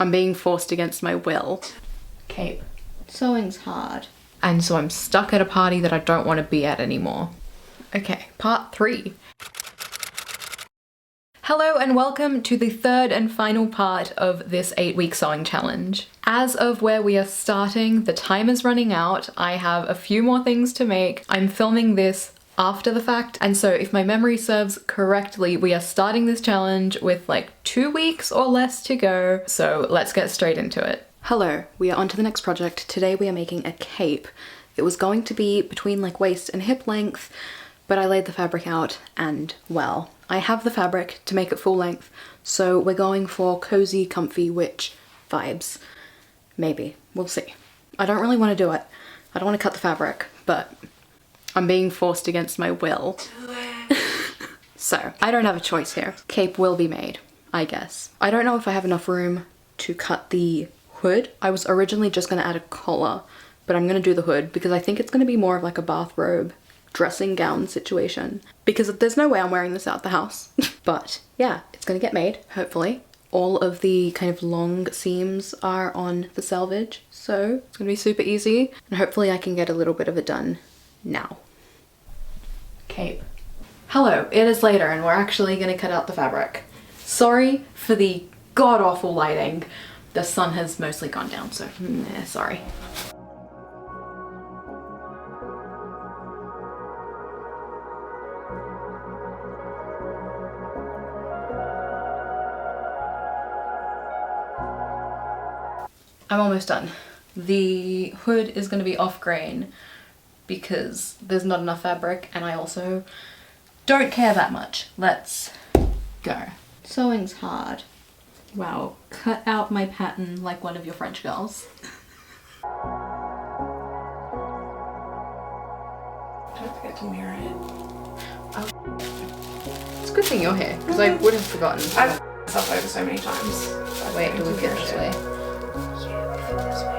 I'm being forced against my will. Cape. Sewing's hard. And so I'm stuck at a party that I don't want to be at anymore. Okay, part 3. Hello and welcome to the third and final part of this 8-week sewing challenge. As of where we are starting, the time is running out. I have a few more things to make. I'm filming this after the fact, and so if my memory serves correctly, we are starting this challenge with like 2 weeks or less to go, so let's get straight into it. Hello, we are on to the next project. Today we are making a cape. It was going to be between like waist and hip length, but I laid the fabric out and, well, I have the fabric to make it full length, so we're going for cozy, comfy witch vibes. Maybe. We'll see. I don't really want to do it. I don't want to cut the fabric, but I'm being forced against my will. So, I don't have a choice here. Cape will be made, I guess. I don't know if I have enough room to cut the hood. I was originally just going to add a collar, but I'm going to do the hood because I think it's going to be more of like a bathrobe dressing gown situation, because there's no way I'm wearing this out the house. But yeah, it's gonna get made, hopefully. All of the kind of long seams are on the selvage, so it's gonna be super easy, and hopefully I can get a little bit of it done now. Cape. Hello, it is later and we're actually gonna cut out the fabric. Sorry for the god-awful lighting. The sun has mostly gone down, so sorry. I'm almost done. The hood is going to be off grain because there's not enough fabric and I also don't care that much. Let's go. Sewing's hard. Wow, cut out my pattern like one of your French girls. Don't forget to mirror it. Oh. It's a good thing you're here because I would have forgotten. I've myself over so many times. Wait, do we get this way? This way.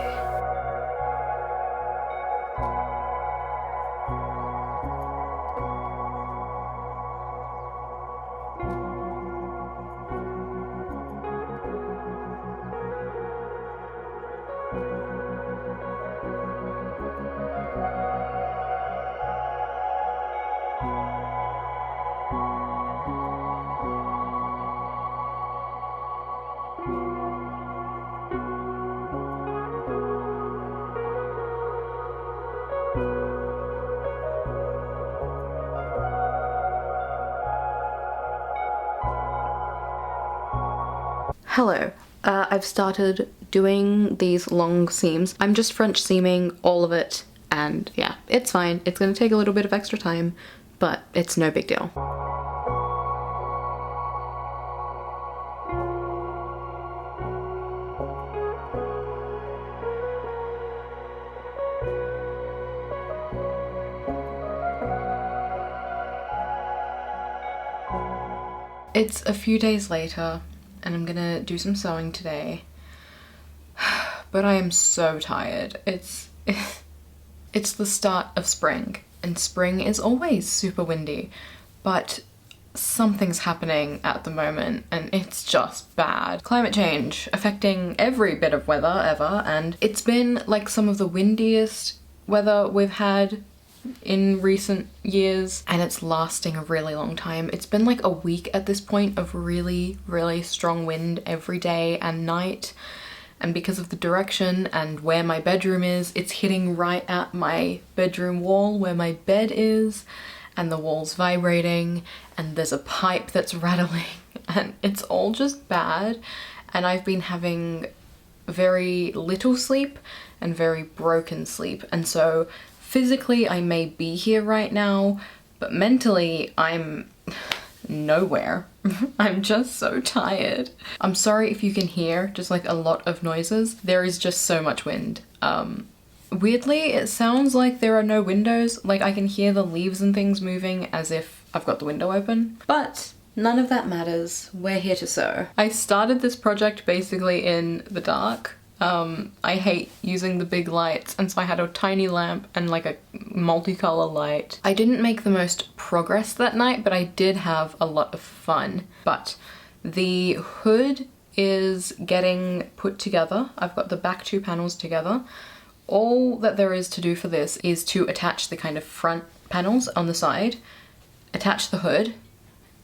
Hello. I've started doing these long seams. I'm just French seaming all of it, and yeah, it's fine. It's gonna take a little bit of extra time, but it's no big deal. It's a few days later, and I'm gonna do some sewing today, but I am so tired. It's the start of spring, and spring is always super windy, but something's happening at the moment and it's just bad. Climate change affecting every bit of weather ever, and it's been like some of the windiest weather we've had in recent years, and it's lasting a really long time. It's been like a week at this point of really, really strong wind every day and night, and because of the direction and where my bedroom is, it's hitting right at my bedroom wall where my bed is, and the wall's vibrating, and there's a pipe that's rattling, and it's all just bad. And I've been having very little sleep and very broken sleep, and so physically, I may be here right now, but mentally, I'm nowhere. I'm just so tired. I'm sorry if you can hear just like a lot of noises. There is just so much wind. Weirdly, it sounds like there are no windows. Like I can hear the leaves and things moving as if I've got the window open. But none of that matters. We're here to sew. I started this project basically in the dark. I hate using the big lights, and so I had a tiny lamp and like a multicolor light. I didn't make the most progress that night, but I did have a lot of fun. But the hood is getting put together. I've got the back two panels together. All that there is to do for this is to attach the kind of front panels on the side, attach the hood,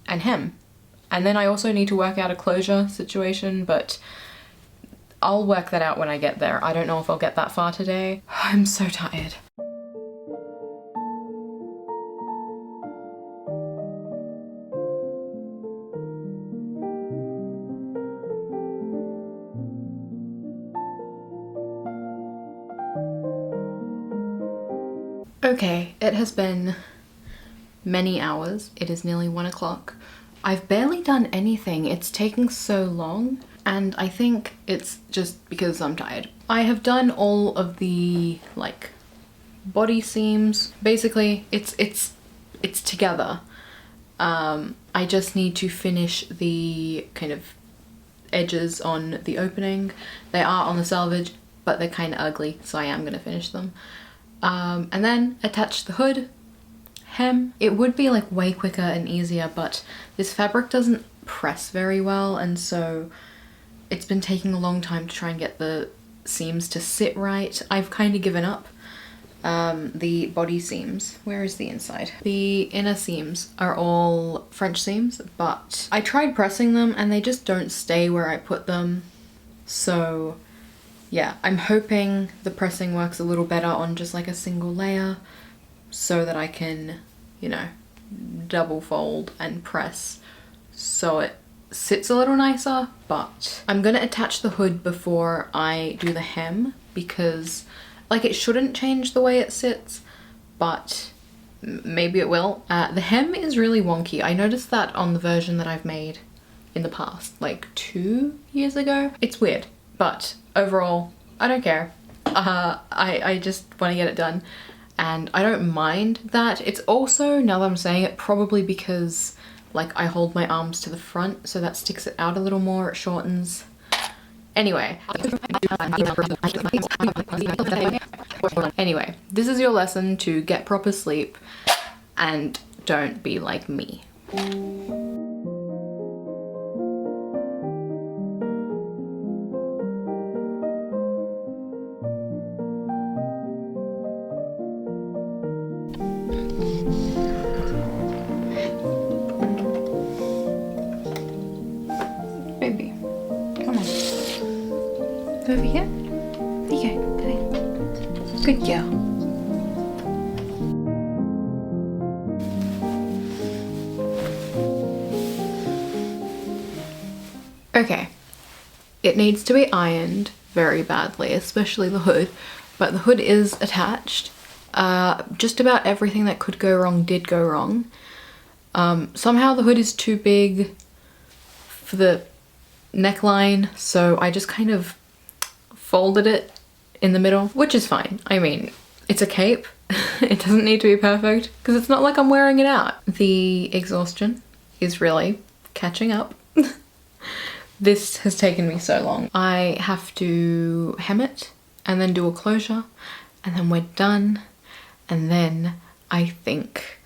and hem. And then I also need to work out a closure situation, but I'll work that out when I get there. I don't know if I'll get that far today. I'm so tired. Okay, it has been many hours. It is nearly 1 o'clock. I've barely done anything. It's taking so long, and I think it's just because I'm tired. I have done all of the like body seams. Basically, it's together. I just need to finish the kind of edges on the opening. They are on the selvage, but they're kind of ugly, so I am gonna finish them. And then attach the hood, hem. It would be like way quicker and easier, but this fabric doesn't press very well, and so it's been taking a long time to try and get the seams to sit right. I've kind of given up. The body seams, where is the inside? The inner seams are all French seams, but I tried pressing them and they just don't stay where I put them. So yeah, I'm hoping the pressing works a little better on just like a single layer so that I can, you know, double fold and press so it sits a little nicer. But I'm gonna attach the hood before I do the hem because like it shouldn't change the way it sits, but maybe it will. The hem is really wonky. I noticed that on the version that I've made in the past, like 2 years ago. It's weird. But overall, I don't care. I just want to get it done. And I don't mind that. It's also, now that I'm saying it, probably because like I hold my arms to the front, so that sticks it out a little more, it shortens. Anyway. Anyway, this is your lesson to get proper sleep and don't be like me. Baby, come on. Go over here. There you go. Good girl. Okay, it needs to be ironed very badly, especially the hood, but the hood is attached. Just about everything that could go wrong did go wrong. Somehow the hood is too big for the neckline, so I just kind of folded it in the middle, which is fine. I mean, it's a cape. It doesn't need to be perfect because it's not like I'm wearing it out. The exhaustion is really catching up. This has taken me so long. I have to hem it and then do a closure and then we're done. And then I think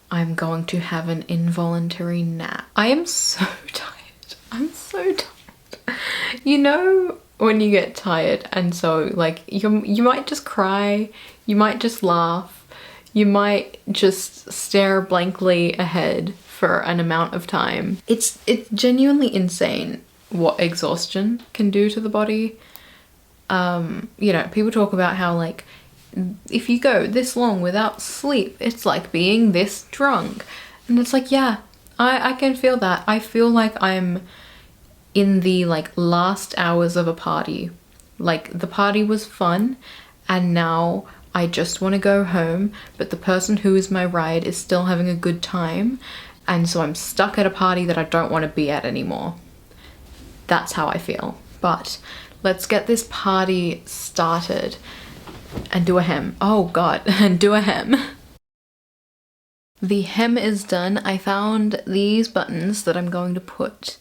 I'm going to have an involuntary nap. I am so tired. I'm so tired. You know when you get tired and so like you might just cry, you might just laugh, you might just stare blankly ahead for an amount of time. It's genuinely insane what exhaustion can do to the body. You know, people talk about how like if you go this long without sleep, it's like being this drunk. And it's like, yeah, I can feel that. I feel like I'm in the like last hours of a party. Like the party was fun and now I just want to go home, but the person who is my ride is still having a good time, and so I'm stuck at a party that I don't want to be at anymore. That's how I feel. But let's get this party started and do a hem. Oh god, and do a hem. The hem is done. I found these buttons that I'm going to put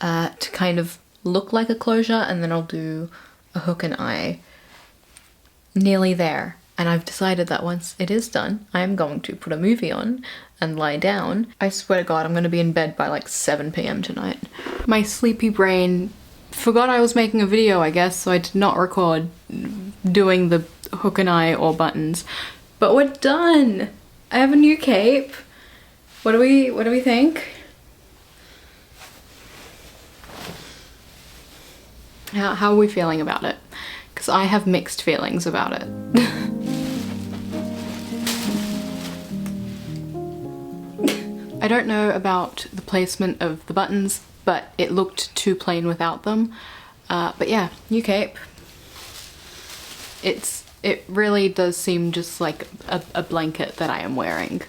to kind of look like a closure, and then I'll do a hook and eye. Nearly there. And I've decided that once it is done, I am going to put a movie on and lie down, I swear to God, I'm gonna be in bed by like 7 p.m. tonight. My sleepy brain forgot I was making a video, I guess, so I did not record doing the hook and eye or buttons. But we're done! I have a new cape. What do we think? How are we feeling about it? Because I have mixed feelings about it. I don't know about the placement of the buttons, but it looked too plain without them. But yeah, new cape. It really does seem just like a blanket that I am wearing,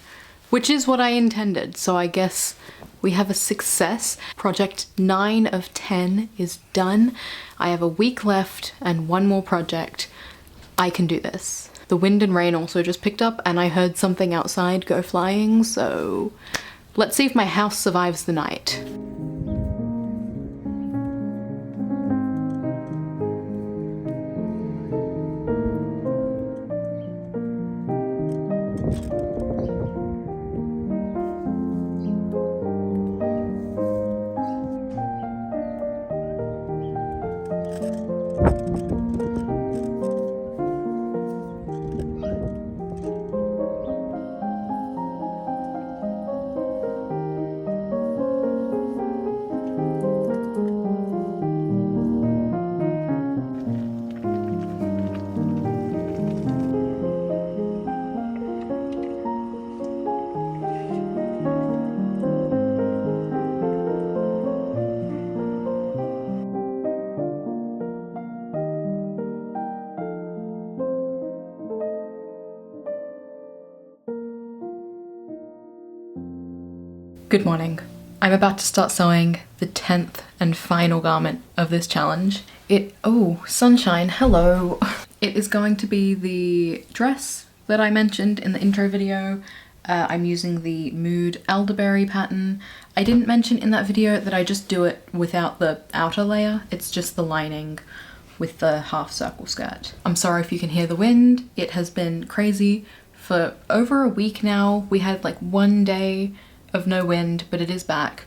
which is what I intended. So I guess we have a success. Project 9 of 10 is done. I have a week left and one more project. I can do this. The wind and rain also just picked up and I heard something outside go flying, so let's see if my house survives the night. Good morning. I'm about to start sewing the 10th and final garment of this challenge. Oh, sunshine, hello. It is going to be the dress that I mentioned in the intro video. I'm using the Mood Elderberry pattern. I didn't mention in that video that I just do it without the outer layer. It's just the lining with the half circle skirt. I'm sorry if you can hear the wind. It has been crazy for over a week now. We had like one day of no wind, but it is back.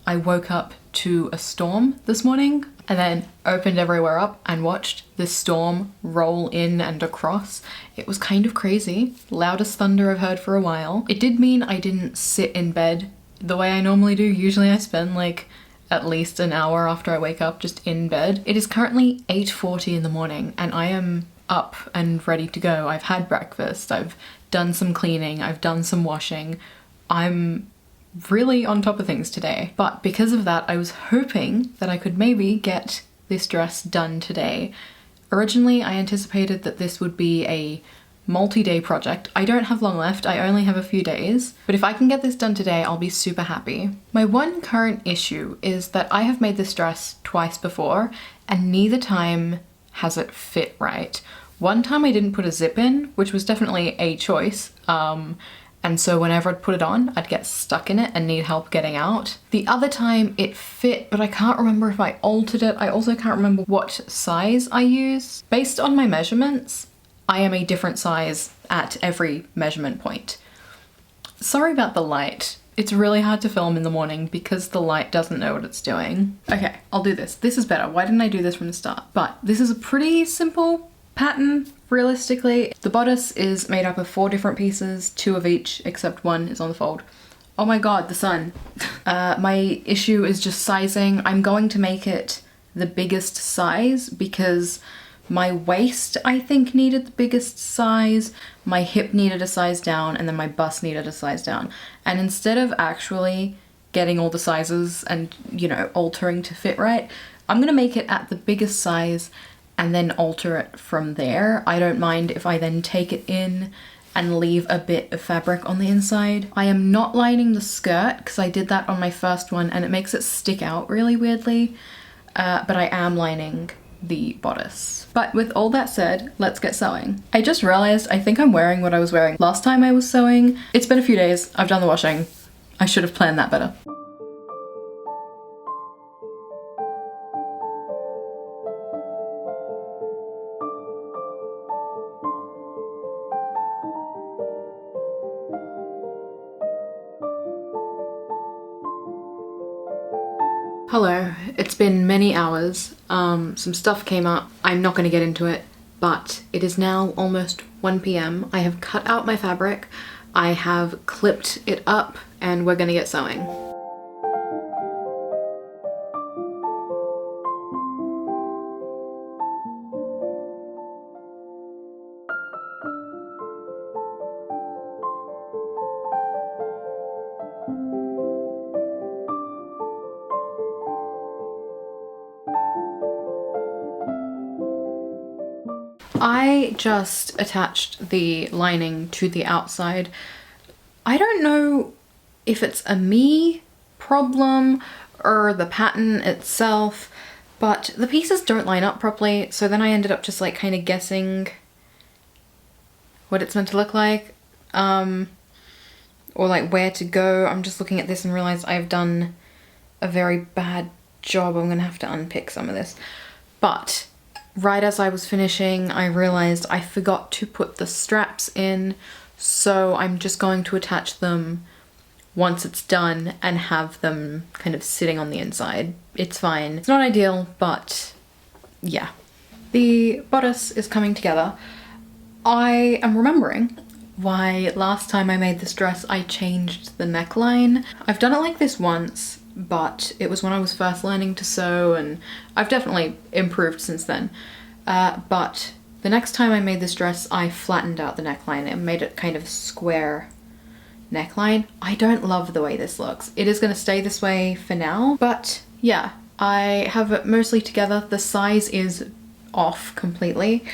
I woke up to a storm this morning and then opened everywhere up and watched this storm roll in and across. It was kind of crazy. Loudest thunder I've heard for a while. It did mean I didn't sit in bed the way I normally do. Usually I spend like at least an hour after I wake up just in bed. It is currently 8:40 in the morning and I am up and ready to go. I've had breakfast, I've done some cleaning, I've done some washing. I'm really on top of things today. But because of that, I was hoping that I could maybe get this dress done today. Originally, I anticipated that this would be a multi-day project. I don't have long left, I only have a few days, but if I can get this done today, I'll be super happy. My one current issue is that I have made this dress twice before, and neither time has it fit right. One time I didn't put a zip in, which was definitely a choice, and so whenever I'd put it on, I'd get stuck in it and need help getting out. The other time it fit, but I can't remember if I altered it. I also can't remember what size I used. Based on my measurements, I am a different size at every measurement point. Sorry about the light. It's really hard to film in the morning because the light doesn't know what it's doing. Okay, I'll do this. This is better. Why didn't I do this from the start? But this is a pretty simple pattern, realistically. The bodice is made up of 4 different pieces, 2 of each, except one is on the fold. Oh my god, the sun. My issue is just sizing. I'm going to make it the biggest size because my waist, I think, needed the biggest size, my hip needed a size down, and then my bust needed a size down. And instead of actually getting all the sizes and, you know, altering to fit right, I'm gonna make it at the biggest size and then alter it from there. I don't mind if I then take it in and leave a bit of fabric on the inside. I am not lining the skirt because I did that on my first one and it makes it stick out really weirdly, but I am lining the bodice. But with all that said, let's get sewing. I just realized I think I'm wearing what I was wearing last time I was sewing. It's been a few days, I've done the washing. I should have planned that better. It's been many hours. Some stuff came up. I'm not going to get into it, but it is now almost 1 p.m. I have cut out my fabric. I have clipped it up and we're going to get sewing. I just attached the lining to the outside. I don't know if it's a me problem or the pattern itself, but the pieces don't line up properly, so then I ended up just like kind of guessing what it's meant to look like, or like where to go. I'm just looking at this and realized I've done a very bad job. I'm gonna have to unpick some of this. But right as I was finishing, I realized I forgot to put the straps in, so I'm just going to attach them once it's done and have them kind of sitting on the inside. It's fine. It's not ideal, but yeah. The bodice is coming together. I am remembering why last time I made this dress I changed the neckline. I've done it like this once, but it was when I was first learning to sew, and I've definitely improved since then. But the next time I made this dress, I flattened out the neckline and made it kind of square neckline. I don't love the way this looks. It is going to stay this way for now, but yeah, I have it mostly together. The size is off completely.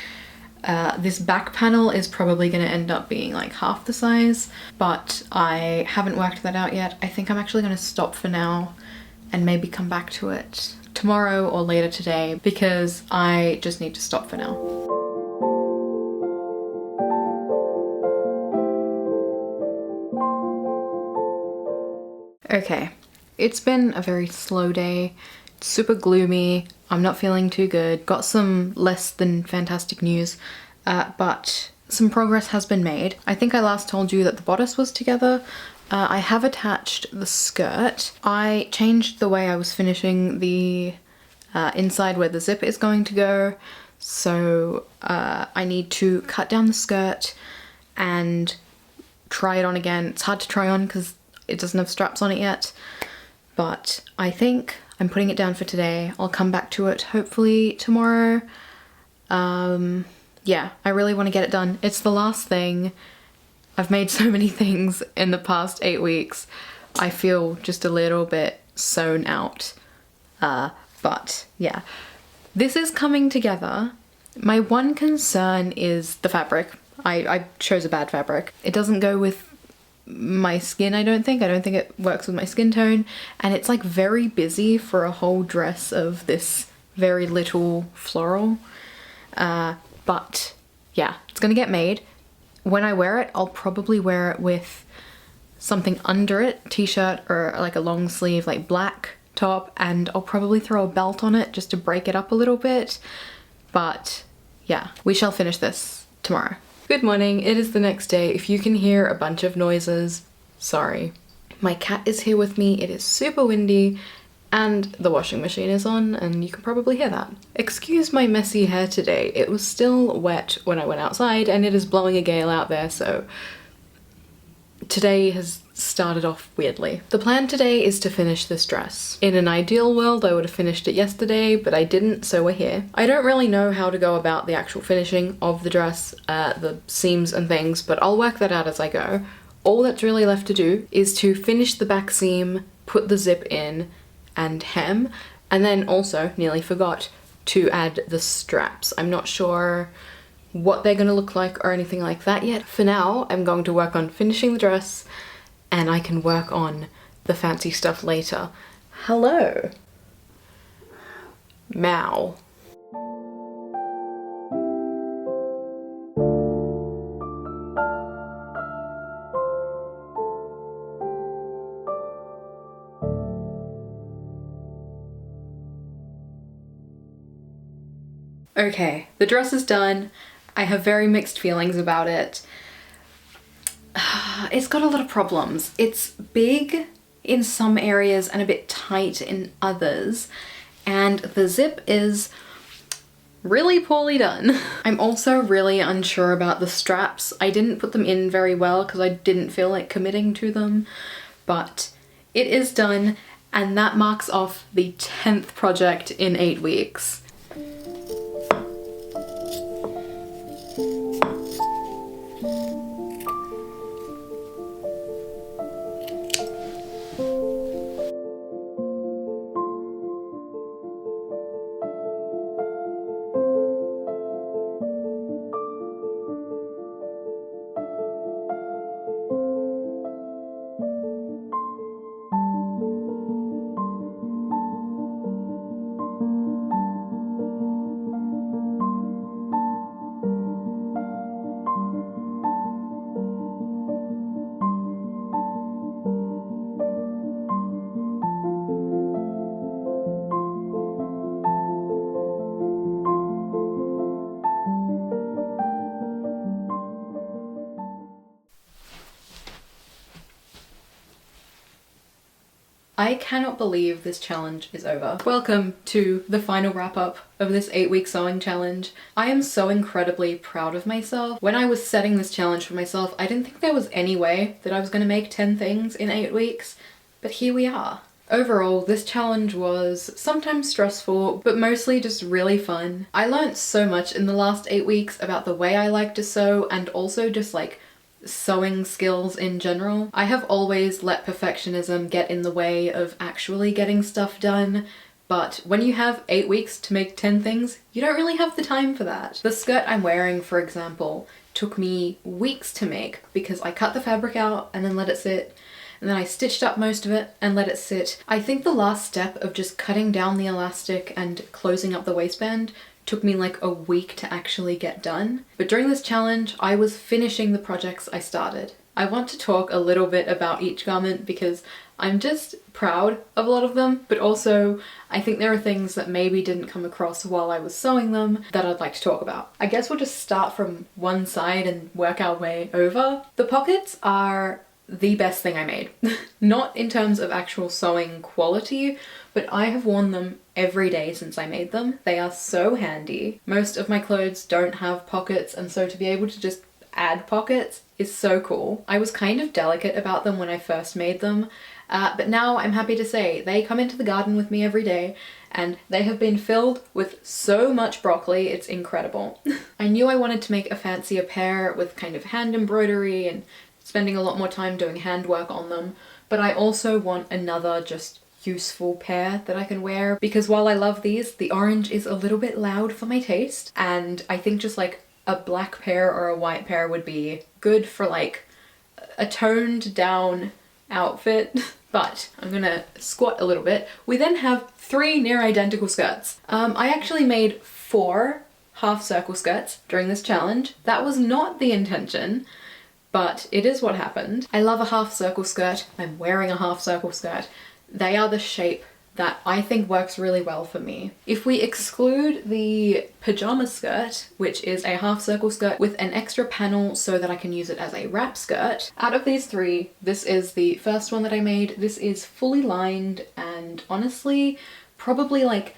This back panel is probably going to end up being like half the size, but I haven't worked that out yet. I think I'm actually going to stop for now and maybe come back to it tomorrow or later today, because I just need to stop for now. Okay, it's been a very slow day. It's super gloomy. I'm not feeling too good. Got some less than fantastic news, but some progress has been made. I think I last told you that the bodice was together. I have attached the skirt. I changed the way I was finishing the inside where the zip is going to go, so I need to cut down the skirt and try it on again. It's hard to try on because it doesn't have straps on it yet, but I think I'm putting it down for today. I'll come back to it hopefully tomorrow. Yeah, I really want to get it done. It's the last thing. I've made so many things in the past 8 weeks. I feel just a little bit sewn out. But yeah, this is coming together. My one concern is the fabric. I chose a bad fabric. It doesn't go with my skin, I don't think. I don't think it works with my skin tone, and it's like very busy for a whole dress of this very little floral. But yeah, it's gonna get made. When I wear it, I'll probably wear it with something under it, t-shirt or like a long sleeve like black top, and I'll probably throw a belt on it just to break it up a little bit. But yeah, we shall finish this tomorrow. Good morning, it is the next day. If you can hear a bunch of noises, sorry. My cat is here with me, it is super windy, and the washing machine is on, and you can probably hear that. Excuse my messy hair today. It was still wet when I went outside, and it is blowing a gale out there, so today has started off weirdly. The plan today is to finish this dress. In an ideal world, I would have finished it yesterday, but I didn't, so we're here. I don't really know how to go about the actual finishing of the dress, the seams and things, but I'll work that out as I go. All that's really left to do is to finish the back seam, put the zip in, and hem, and then also, nearly forgot, to add the straps. I'm not sure what they're gonna look like or anything like that yet. For now, I'm going to work on finishing the dress, and I can work on the fancy stuff later. Hello. Meow. Okay, the dress is done. I have very mixed feelings about it. It's got a lot of problems. It's big in some areas and a bit tight in others, and the zip is really poorly done. I'm also really unsure about the straps. I didn't put them in very well because I didn't feel like committing to them, but it is done, and that marks off the 10th project in 8 weeks. I cannot believe this challenge is over. Welcome to the final wrap up of this 8-week sewing challenge. I am so incredibly proud of myself. When I was setting this challenge for myself, I didn't think there was any way that I was gonna make 10 things in 8 weeks, but here we are. Overall, this challenge was sometimes stressful, but mostly just really fun. I learned so much in the last 8 weeks about the way I like to sew and also just like sewing skills in general. I have always let perfectionism get in the way of actually getting stuff done, but when you have 8 weeks to make 10 things, you don't really have the time for that. The skirt I'm wearing, for example, took me weeks to make because I cut the fabric out and then let it sit, and then I stitched up most of it and let it sit. I think the last step of just cutting down the elastic and closing up the waistband took me like a week to actually get done. But during this challenge, I was finishing the projects I started. I want to talk a little bit about each garment because I'm just proud of a lot of them, but also I think there are things that maybe didn't come across while I was sewing them that I'd like to talk about. I guess we'll just start from one side and work our way over. The pockets are the best thing I made. Not in terms of actual sewing quality, but I have worn them every day since I made them. They are so handy. Most of my clothes don't have pockets, and so to be able to just add pockets is so cool. I was kind of delicate about them when I first made them, but now I'm happy to say they come into the garden with me every day, and they have been filled with so much broccoli, it's incredible. I knew I wanted to make a fancier pair with kind of hand embroidery and spending a lot more time doing handwork on them, but I also want another just useful pair that I can wear, because while I love these, the orange is a little bit loud for my taste, and I think just like a black pair or a white pair would be good for like a toned down outfit. But I'm gonna squat a little bit. We then have 3 near identical skirts. I actually made 4 half circle skirts during this challenge. That was not the intention, but it is what happened. I love a half circle skirt. I'm wearing a half circle skirt. They are the shape that I think works really well for me. If we exclude the pajama skirt, which is a half circle skirt with an extra panel so that I can use it as a wrap skirt, out of these 3, this is the first one that I made. This is fully lined and honestly, probably like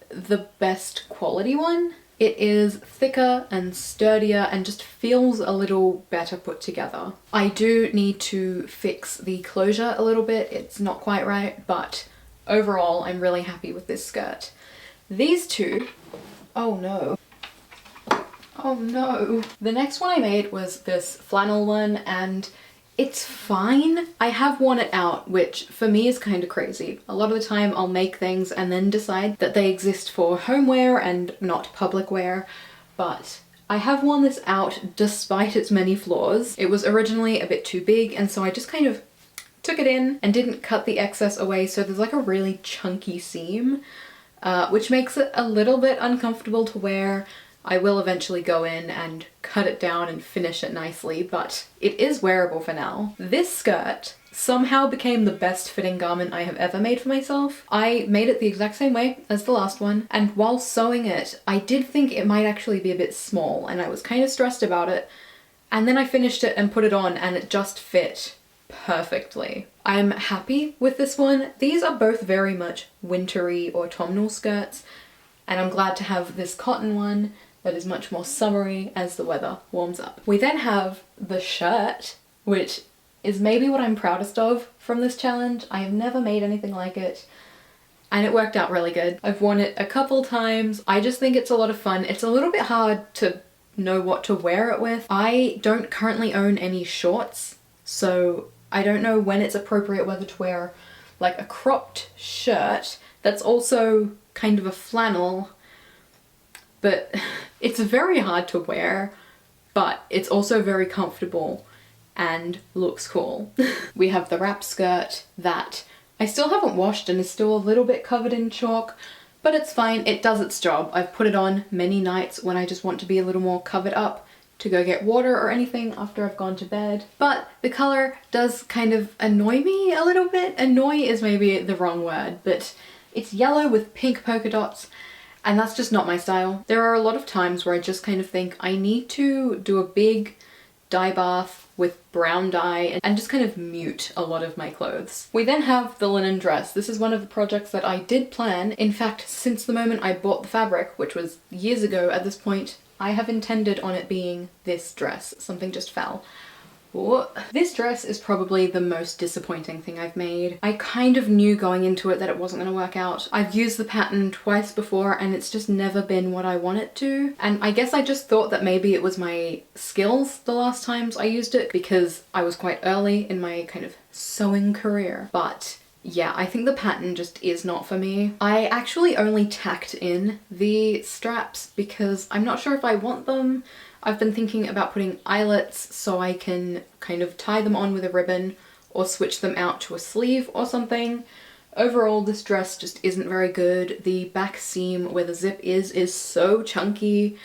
the best quality one. It is thicker and sturdier and just feels a little better put together. I do need to fix the closure a little bit. It's not quite right, but overall I'm really happy with this skirt. These 2, oh no. Oh no. The next one I made was this flannel one, and it's fine. I have worn it out, which for me is kind of crazy. A lot of the time I'll make things and then decide that they exist for homeware and not public wear, but I have worn this out despite its many flaws. It was originally a bit too big, and so I just kind of took it in and didn't cut the excess away, so there's like a really chunky seam, which makes it a little bit uncomfortable to wear. I will eventually go in and cut it down and finish it nicely, but it is wearable for now. This skirt somehow became the best fitting garment I have ever made for myself. I made it the exact same way as the last one, and while sewing it, I did think it might actually be a bit small, and I was kind of stressed about it, and then I finished it and put it on and it just fit perfectly. I'm happy with this one. These are both very much wintry autumnal skirts, and I'm glad to have this cotton one that is much more summery as the weather warms up. We then have the shirt, which is maybe what I'm proudest of from this challenge. I have never made anything like it, and it worked out really good. I've worn it a couple times. I just think it's a lot of fun. It's a little bit hard to know what to wear it with. I don't currently own any shorts, so I don't know when it's appropriate whether to wear like a cropped shirt that's also kind of a flannel, but it's very hard to wear, but it's also very comfortable and looks cool. We have the wrap skirt that I still haven't washed and is still a little bit covered in chalk, but it's fine, it does its job. I've put it on many nights when I just want to be a little more covered up to go get water or anything after I've gone to bed. But the color does kind of annoy me a little bit. Annoy is maybe the wrong word, but it's yellow with pink polka dots, and that's just not my style. There are a lot of times where I just kind of think I need to do a big dye bath with brown dye and just kind of mute a lot of my clothes. We then have the linen dress. This is one of the projects that I did plan. In fact, since the moment I bought the fabric, which was years ago at this point, I have intended on it being this dress. Something just fell. Whoa. This dress is probably the most disappointing thing I've made. I kind of knew going into it that it wasn't going to work out. I've used the pattern twice before and it's just never been what I want it to. And I guess I just thought that maybe it was my skills the last times I used it because I was quite early in my kind of sewing career. But yeah, I think the pattern just is not for me. I actually only tacked in the straps because I'm not sure if I want them. I've been thinking about putting eyelets so I can kind of tie them on with a ribbon or switch them out to a sleeve or something. Overall, this dress just isn't very good. The back seam where the zip is so chunky.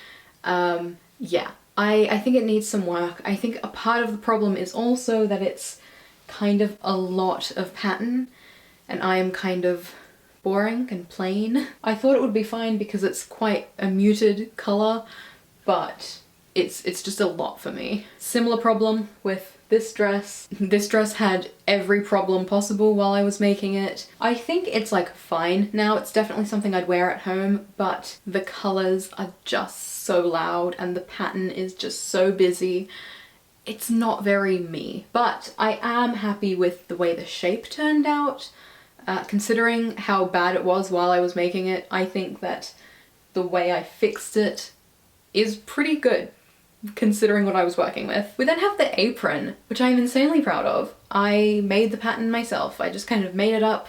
Yeah, I think it needs some work. I think a part of the problem is also that it's kind of a lot of pattern and I am kind of boring and plain. I thought it would be fine because it's quite a muted colour, but it's just a lot for me. Similar problem with this dress. This dress had every problem possible while I was making it. I think it's like fine now. It's definitely something I'd wear at home, but the colours are just so loud and the pattern is just so busy. It's not very me, but I am happy with the way the shape turned out. Considering how bad it was while I was making it, I think that the way I fixed it is pretty good considering what I was working with. We then have the apron, which I'm insanely proud of. I made the pattern myself. I just kind of made it up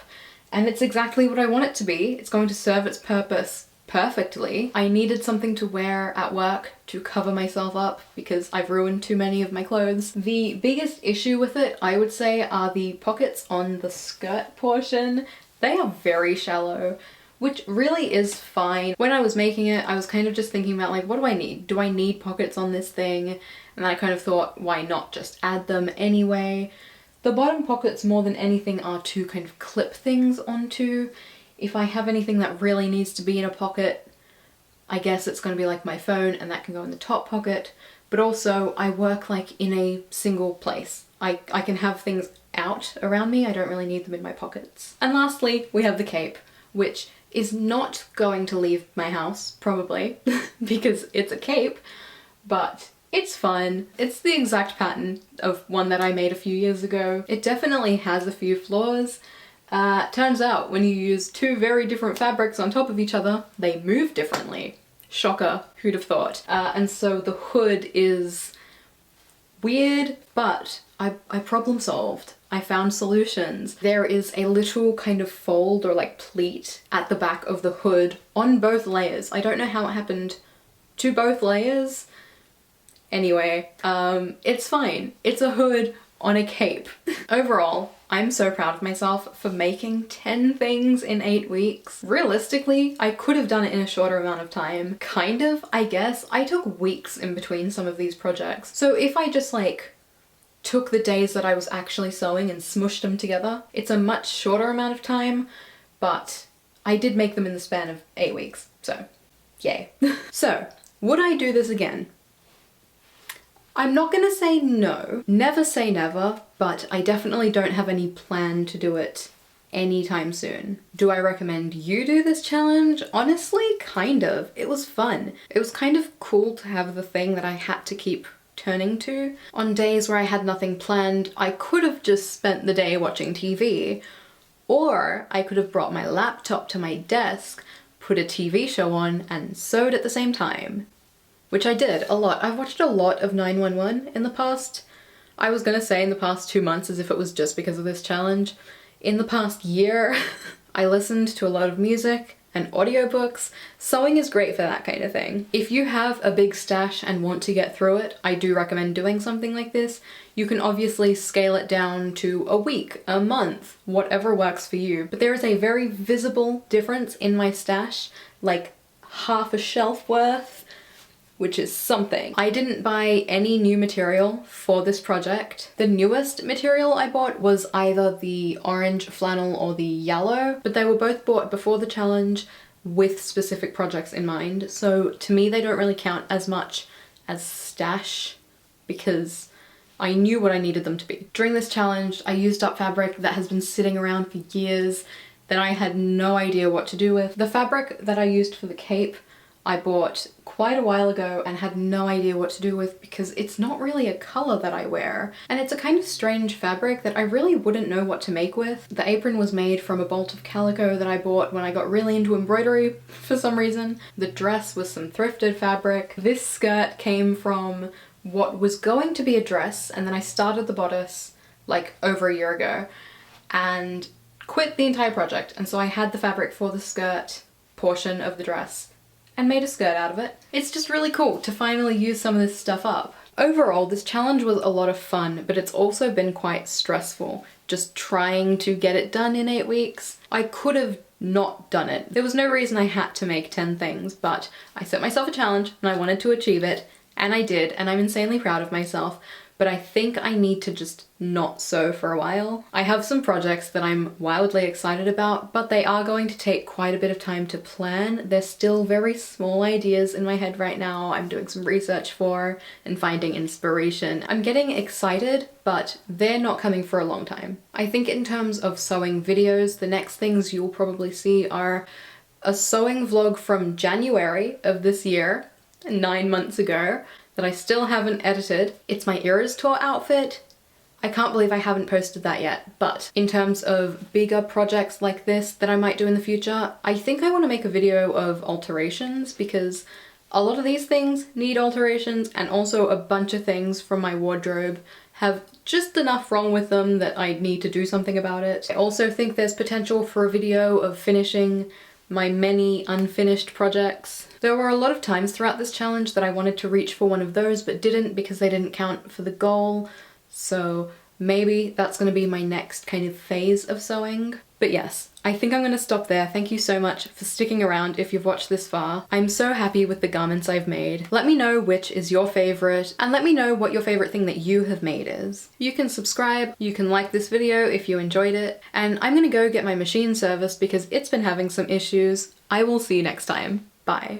and it's exactly what I want it to be. It's going to serve its purpose perfectly. I needed something to wear at work to cover myself up because I've ruined too many of my clothes. The biggest issue with it, I would say, are the pockets on the skirt portion. They are very shallow, which really is fine. When I was making it, I was kind of just thinking about like, what do I need? Do I need pockets on this thing? And I kind of thought, why not just add them anyway? The bottom pockets more than anything are to kind of clip things onto. If I have anything that really needs to be in a pocket, I guess it's going to be like my phone and that can go in the top pocket. But also I work like in a single place. I can have things out around me. I don't really need them in my pockets. And lastly, we have the cape, which is not going to leave my house, probably, because it's a cape, but it's fun. It's the exact pattern of one that I made a few years ago. It definitely has a few flaws. Turns out when you use two very different fabrics on top of each other, they move differently. Shocker, who'd have thought? And so the hood is weird, but I problem solved. I found solutions. There is a little kind of fold or like pleat at the back of the hood on both layers. I don't know how it happened to both layers. Anyway, it's fine. It's a hood on a cape. Overall, I'm so proud of myself for making 10 things in 8 weeks. Realistically, I could have done it in a shorter amount of time. Kind of, I guess. I took weeks in between some of these projects. So if I just like took the days that I was actually sewing and smushed them together, it's a much shorter amount of time, but I did make them in the span of 8 weeks, so yay. So, would I do this again? I'm not gonna say no, never say never, but I definitely don't have any plan to do it anytime soon. Do I recommend you do this challenge? Honestly, kind of. It was fun. It was kind of cool to have the thing that I had to keep turning to. On days where I had nothing planned, I could have just spent the day watching TV, or I could have brought my laptop to my desk, put a TV show on, and sewed at the same time. Which I did a lot. I've watched a lot of 911 in the past. I was gonna say in the past 2 months as if it was just because of this challenge. In the past year, I listened to a lot of music and audiobooks. Sewing is great for that kind of thing. If you have a big stash and want to get through it, I do recommend doing something like this. You can obviously scale it down to a week, a month, whatever works for you. But there is a very visible difference in my stash, like half a shelf worth, which is something. I didn't buy any new material for this project. The newest material I bought was either the orange flannel or the yellow, but they were both bought before the challenge with specific projects in mind. So to me, they don't really count as much as stash because I knew what I needed them to be. During this challenge, I used up fabric that has been sitting around for years that I had no idea what to do with. The fabric that I used for the cape I bought quite a while ago and had no idea what to do with because it's not really a color that I wear. And it's a kind of strange fabric that I really wouldn't know what to make with. The apron was made from a bolt of calico that I bought when I got really into embroidery for some reason. The dress was some thrifted fabric. This skirt came from what was going to be a dress, and then I started the bodice like over a year ago and quit the entire project. And so I had the fabric for the skirt portion of the dress and made a skirt out of it. It's just really cool to finally use some of this stuff up. Overall, this challenge was a lot of fun, but it's also been quite stressful, just trying to get it done in 8 weeks. I could have not done it. There was no reason I had to make 10 things, but I set myself a challenge and I wanted to achieve it, and I did, and I'm insanely proud of myself. But I think I need to just not sew for a while. I have some projects that I'm wildly excited about, but they are going to take quite a bit of time to plan. They're still very small ideas in my head right now. I'm doing some research for and finding inspiration. I'm getting excited, but they're not coming for a long time. I think in terms of sewing videos, the next things you'll probably see are a sewing vlog from January of this year, 9 months ago, that I still haven't edited. It's my Eras Tour outfit. I can't believe I haven't posted that yet, but in terms of bigger projects like this that I might do in the future, I think I want to make a video of alterations because a lot of these things need alterations, and also a bunch of things from my wardrobe have just enough wrong with them that I need to do something about it. I also think there's potential for a video of finishing my many unfinished projects. There were a lot of times throughout this challenge that I wanted to reach for one of those but didn't because they didn't count for the goal, so maybe that's going to be my next kind of phase of sewing. But yes, I think I'm going to stop there. Thank you so much for sticking around if you've watched this far. I'm so happy with the garments I've made. Let me know which is your favorite, and let me know what your favorite thing that you have made is. You can subscribe, you can like this video if you enjoyed it, and I'm going to go get my machine serviced because it's been having some issues. I will see you next time. Bye.